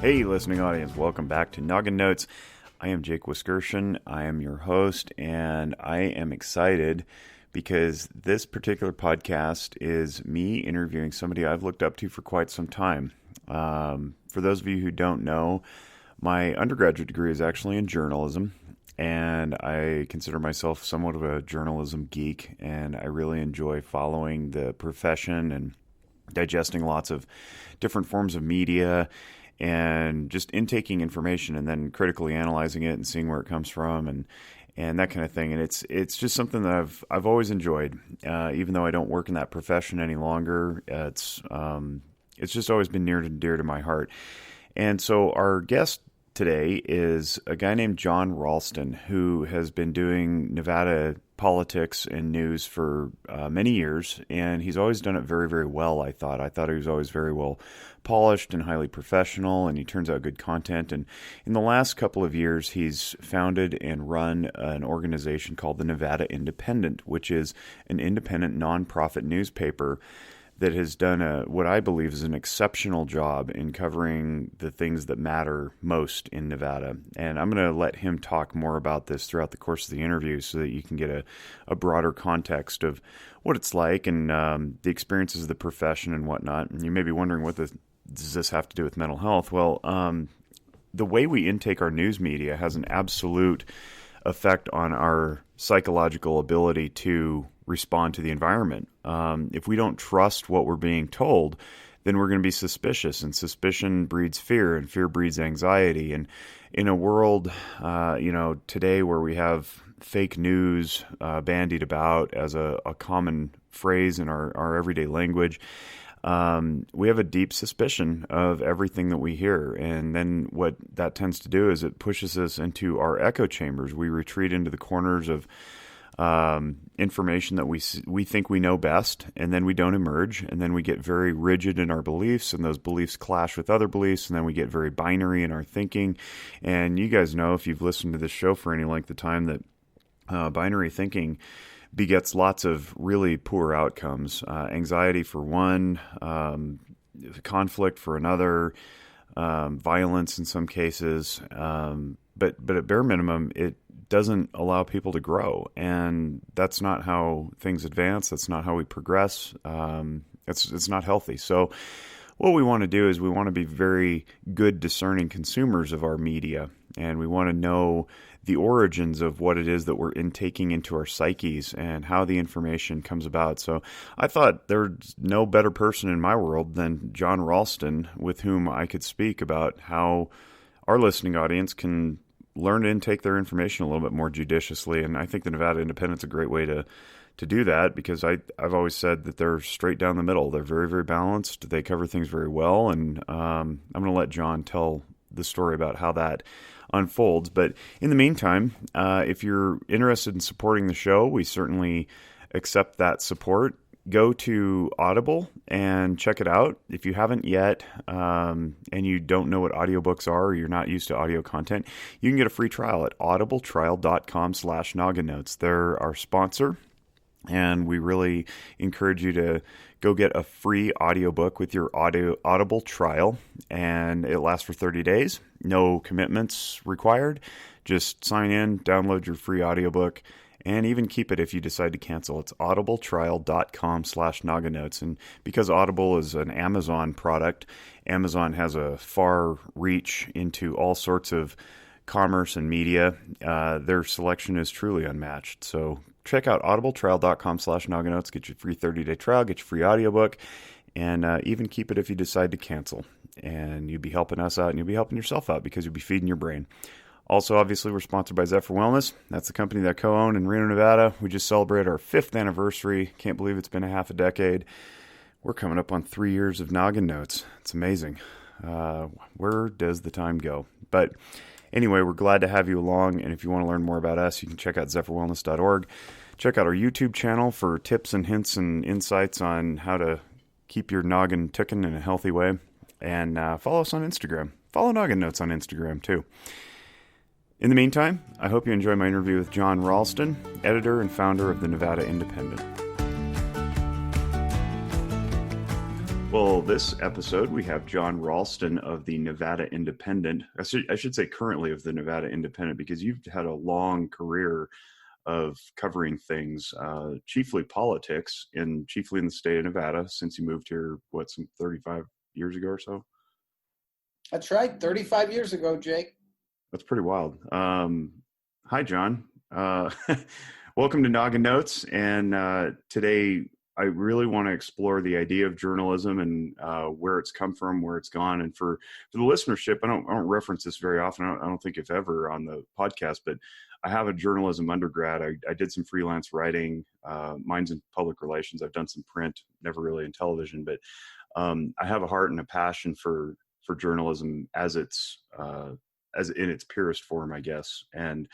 Hey, listening audience, welcome back to Noggin Notes. I am Jake Wiskerson. I am your host, and I am excited because this particular podcast is me interviewing somebody I've looked up to for quite some time. For those of you who don't know, my undergraduate degree is actually in journalism, and I consider myself somewhat of a journalism geek, and I really enjoy following the profession and digesting lots of different forms of media and just intaking information and then critically analyzing it and seeing where it comes from and that kind of thing. And it's just something that I've always enjoyed, even though I don't work in that profession any longer. It's just always been near and dear to my heart. And so our guest today is a guy named Jon Ralston, who has been doing Nevada politics and news for many years, and he's always done it very, very well, I thought he was always very well polished and highly professional, and he turns out good content. And in the last couple of years, he's founded and run an organization called the Nevada Independent, which is an independent nonprofit newspaper that has done what I believe is an exceptional job in covering the things that matter most in Nevada. And I'm going to let him talk more about this throughout the course of the interview so that you can get a broader context of what it's like and the experiences of the profession and whatnot. And you may be wondering, does this have to do with mental health? Well, the way we intake our news media has an absolute effect on our psychological ability to respond to the environment. If we don't trust what we're being told, then we're going to be suspicious, and suspicion breeds fear, and fear breeds anxiety. And in a world, today where we have fake news bandied about as a common phrase in our everyday language, we have a deep suspicion of everything that we hear. And then what that tends to do is it pushes us into our echo chambers. We retreat into the corners of information that we think we know best, and then we don't emerge, and then we get very rigid in our beliefs, and those beliefs clash with other beliefs, and then we get very binary in our thinking. And you guys know, if you've listened to this show for any length of time, that binary thinking begets lots of really poor outcomes. Anxiety for one, conflict for another, violence in some cases, but at bare minimum, it doesn't allow people to grow, and that's not how things advance. That's not how we progress. It's not healthy. So what we want to do is we want to be very good discerning consumers of our media, and we want to know the origins of what it is that we're intaking into our psyches and how the information comes about. So I thought there's no better person in my world than Jon Ralston, with whom I could speak about how our listening audience can learn to intake their information a little bit more judiciously. And I think the Nevada Independent's a great way to do that, because I've always said that they're straight down the middle. They're very, very balanced. They cover things very well. And I'm going to let Jon tell the story about how that unfolds. But in the meantime, if you're interested in supporting the show, we certainly accept that support. Go to Audible and check it out. If you haven't yet, and you don't know what audiobooks are, or you're not used to audio content, you can get a free trial at audibletrial.com/nogginnotes. They're our sponsor, and we really encourage you to go get a free audiobook with your Audible trial, and it lasts for 30 days. No commitments required. Just sign in, download your free audiobook, and even keep it if you decide to cancel. It's audibletrial.com/nogginnotes. And because Audible is an Amazon product, Amazon has a far reach into all sorts of commerce and media. Their selection is truly unmatched. So check out audibletrial.com/nogginnotes. Get your free 30-day trial, get your free audiobook, and even keep it if you decide to cancel. And you'll be helping us out, and you'll be helping yourself out, because you'll be feeding your brain. Also, obviously, we're sponsored by Zephyr Wellness. That's the company that I co-own in Reno, Nevada. We just celebrated our 5th anniversary. Can't believe it's been a half a decade. We're coming up on 3 years of Noggin Notes. It's amazing. Where does the time go? But anyway, we're glad to have you along. And if you want to learn more about us, you can check out zephyrwellness.org. Check out our YouTube channel for tips and hints and insights on how to keep your noggin ticking in a healthy way. And follow us on Instagram. Follow Noggin Notes on Instagram, too. In the meantime, I hope you enjoy my interview with Jon Ralston, editor and founder of the Nevada Independent. Well, this episode, we have Jon Ralston of the Nevada Independent. I should say currently of the Nevada Independent, because you've had a long career of covering things, chiefly politics, and chiefly in the state of Nevada since you moved here, some 35 years ago or so? That's right, 35 years ago, Jake. That's pretty wild. Hi, Jon. Welcome to Noggin Notes. And today, I really want to explore the idea of journalism and where it's come from, where it's gone. And for the listenership, I don't reference this very often. I don't think if ever on the podcast, but I have a journalism undergrad. I did some freelance writing. Mine's in public relations. I've done some print, never really in television, but I have a heart and a passion for journalism as in its purest form, I guess. And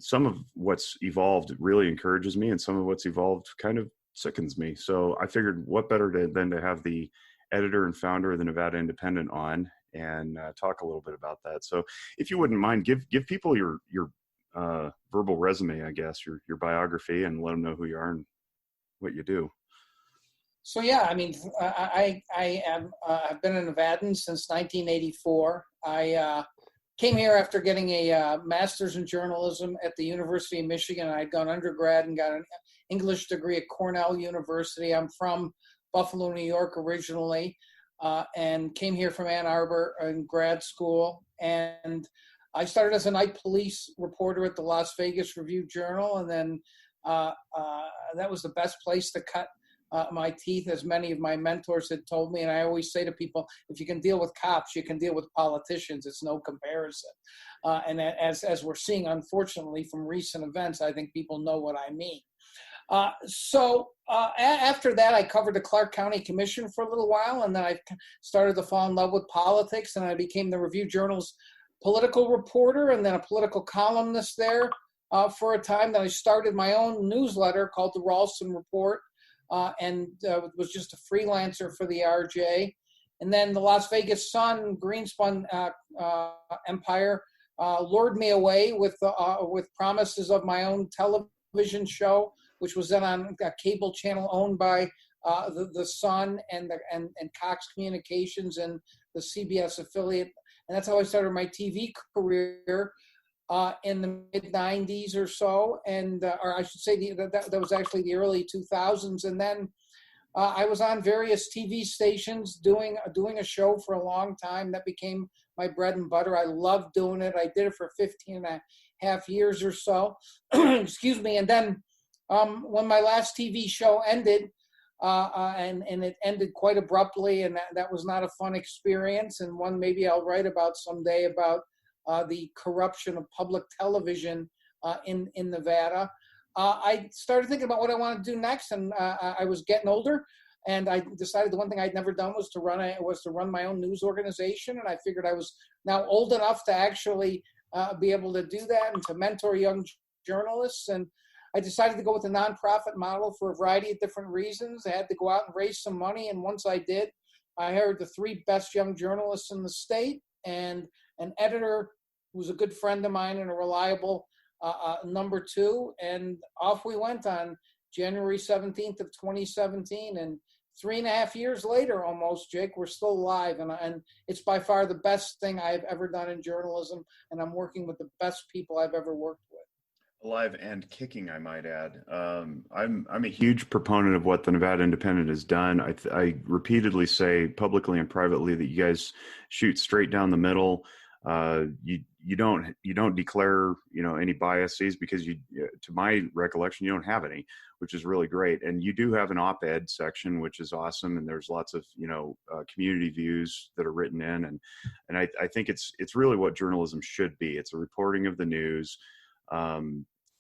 some of what's evolved really encourages me, and some of what's evolved kind of sickens me. So I figured what better than to have the editor and founder of the Nevada Independent on and talk a little bit about that. So if you wouldn't mind, give people your verbal resume, I guess, your biography, and let them know who you are and what you do. So yeah, I mean, I've been a Nevadan since 1984. I came here after getting a master's in journalism at the University of Michigan. I'd gone undergrad and got an English degree at Cornell University. I'm from Buffalo, New York originally, and came here from Ann Arbor in grad school. And I started as a night police reporter at the Las Vegas Review-Journal, and then that was the best place to cut my teeth, as many of my mentors had told me. And I always say to people, if you can deal with cops, you can deal with politicians. It's no comparison. And as we're seeing, unfortunately, from recent events, I think people know what I mean. So after that, I covered the Clark County Commission for a little while, and then I started to fall in love with politics, and I became the Review-Journal's political reporter and then a political columnist there for a time. Then I started my own newsletter called the Ralston Report, and was just a freelancer for the RJ. And then the Las Vegas Sun Greenspun empire lured me away with promises of my own television show, which was then on a cable channel owned by the Sun and Cox Communications and the CBS affiliate. And that's how I started my TV career in the mid-90s or so, or I should say that was actually the early 2000s. And then I was on various TV stations doing a show for a long time. That became my bread and butter. I loved doing it. I did it for 15 and a half years or so. Excuse me. And then when my last TV show ended, and it ended quite abruptly, and that was not a fun experience, and one maybe I'll write about someday, about the corruption of public television in Nevada. I started thinking about what I wanted to do next, and I was getting older, and I decided the one thing I'd never done was to run my own news organization, and I figured I was now old enough to actually be able to do that and to mentor young journalists. And I decided to go with a nonprofit model for a variety of different reasons. I had to go out and raise some money, and once I did, I hired the 3 best young journalists in the state and an editor who was a good friend of mine and a reliable number 2, and off we went on January 17th of 2017. And 3.5 years later, almost, Jake, we're still alive, and it's by far the best thing I've ever done in journalism, and I'm working with the best people I've ever worked with. Alive and kicking, I might add. I'm a huge proponent of what the Nevada Independent has done. I repeatedly say publicly and privately that you guys shoot straight down the middle. You don't declare any biases, because to my recollection, you don't have any, which is really great. And you do have an op-ed section, which is awesome, and there's lots of community views that are written in, and I think it's really what journalism should be. It's a reporting of the news,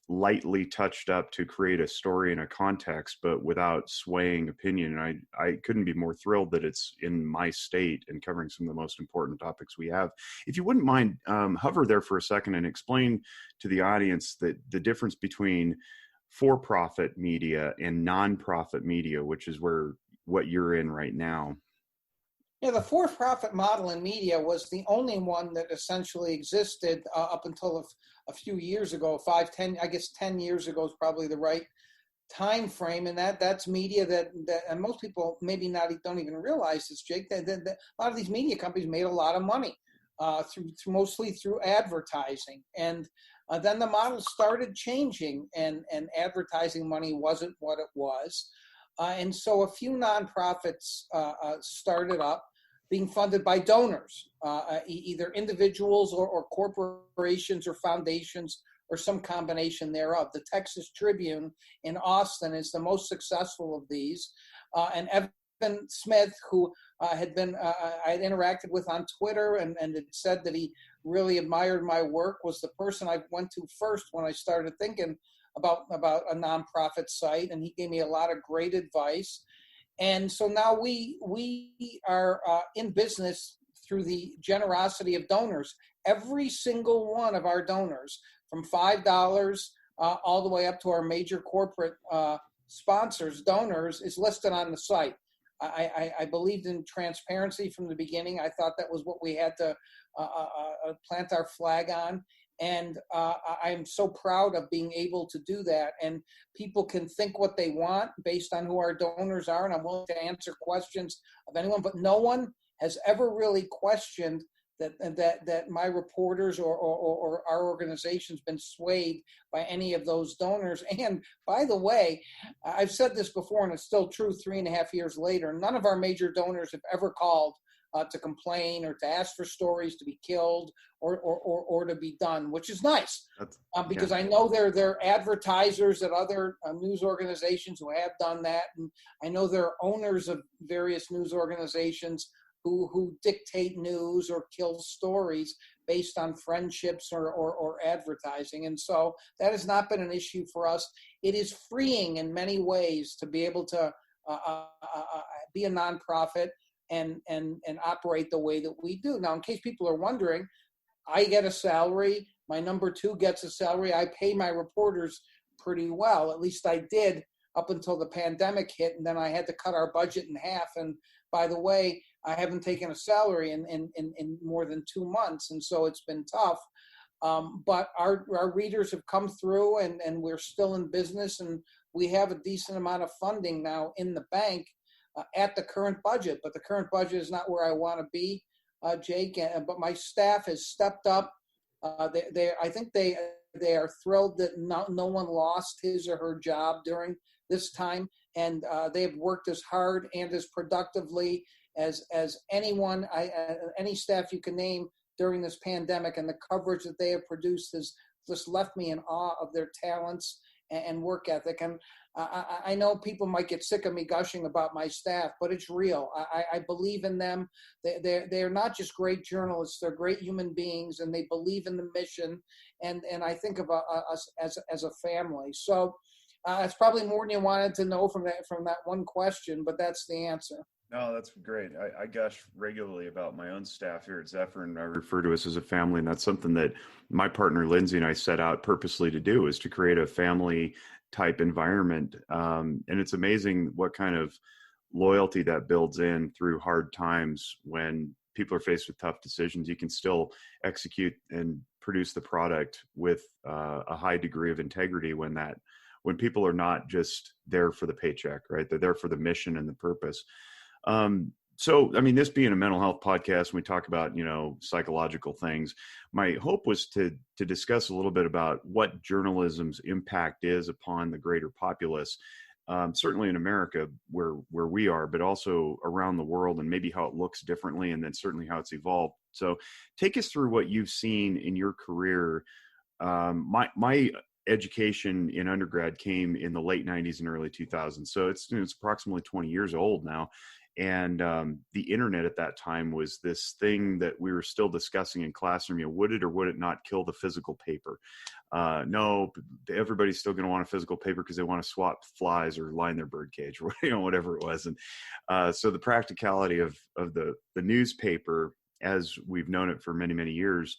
lightly touched up to create a story and a context, but without swaying opinion. And I couldn't be more thrilled that it's in my state and covering some of the most important topics we have. If you wouldn't mind, hover there for a second and explain to the audience that the difference between for-profit media and nonprofit media, which is what you're in right now. Yeah, the for-profit model in media was the only one that essentially existed up until a few years ago, 10 years ago is probably the right time frame, and that's media that and most people maybe don't even realize this, Jake, that a lot of these media companies made a lot of money through mostly through advertising, and then the model started changing, and advertising money wasn't what it was, and so a few nonprofits started up, being funded by donors, either individuals or corporations or foundations or some combination thereof. The Texas Tribune in Austin is the most successful of these. And Evan Smith, who I had interacted with on Twitter and had said that he really admired my work, was the person I went to first when I started thinking about a nonprofit site. And he gave me a lot of great advice. And so now we are in business through the generosity of donors. Every single one of our donors, from $5 all the way up to our major corporate sponsors, donors, is listed on the site. I believed in transparency from the beginning. I thought that was what we had to plant our flag on. And I'm so proud of being able to do that. And people can think what they want based on who our donors are. And I'm willing to answer questions of anyone, but no one has ever really questioned that my reporters or our organization's been swayed by any of those donors. And by the way, I've said this before, and it's still true 3.5 years later, none of our major donors have ever called to complain or to ask for stories to be killed or to be done, which is nice, because I know there are advertisers at other news organizations who have done that, and I know there are owners of various news organizations who dictate news or kill stories based on friendships or advertising. And so that has not been an issue for us. It is freeing in many ways to be able to be a nonprofit and operate the way that we do. Now, in case people are wondering, I get a salary. My number two gets a salary. I pay my reporters pretty well. At least I did up until the pandemic hit, and then I had to cut our budget in half. And by the way, I haven't taken a salary in more than 2 months, and so it's been tough. But our readers have come through, and we're still in business, and we have a decent amount of funding now in the bank at the current budget. But the current budget is not where I want to be, Jake. But my staff has stepped up. I think they are thrilled that no one lost his or her job during this time, and they have worked as hard and as productively as anyone, any staff you can name during this pandemic, and the coverage that they have produced has just left me in awe of their talents and work ethic. And I know people might get sick of me gushing about my staff, but it's real. I believe in them. They're not just great journalists; they're great human beings, and they believe in the mission. And I think of us as a family. So it's probably more than you wanted to know from that one question, but that's the answer. No, that's great. I gush regularly about my own staff here at Zephyr, and I refer to us as a family. And that's something that my partner, Lindsay, and I set out purposely to do, is to create a family type environment. And it's amazing what kind of loyalty that builds in through hard times. When people are faced with tough decisions, you can still execute and produce the product with a high degree of integrity when people are not just there for the paycheck, right? They're there for the mission and the purpose. So, I mean, this being a mental health podcast, when we talk about, psychological things, my hope was to discuss a little bit about what journalism's impact is upon the greater populace, certainly in America where we are, but also around the world, and maybe how it looks differently, and then certainly how it's evolved. So take us through what you've seen in your career. My education in undergrad came in the late 90s and early 2000s. So it's approximately 20 years old now. And the internet at that time was this thing that we were still discussing in classroom. Would it or would it not kill the physical paper? No, everybody's still going to want a physical paper because they want to swap flies or line their bird cage, or whatever it was. And so the practicality of the newspaper, as we've known it for many, many years,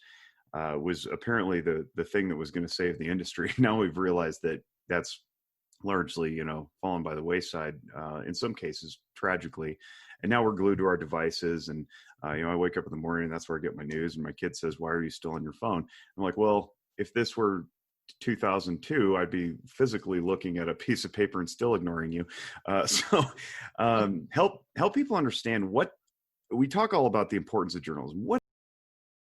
was apparently the thing that was going to save the industry. Now we've realized that that's largely, fallen by the wayside, in some cases, tragically. And now we're glued to our devices. And, I wake up in the morning and that's where I get my news. And my kid says, "Why are you still on your phone?" I'm like, well, if this were 2002, I'd be physically looking at a piece of paper and still ignoring you. Help people understand what we talk all about, the importance of journalism. What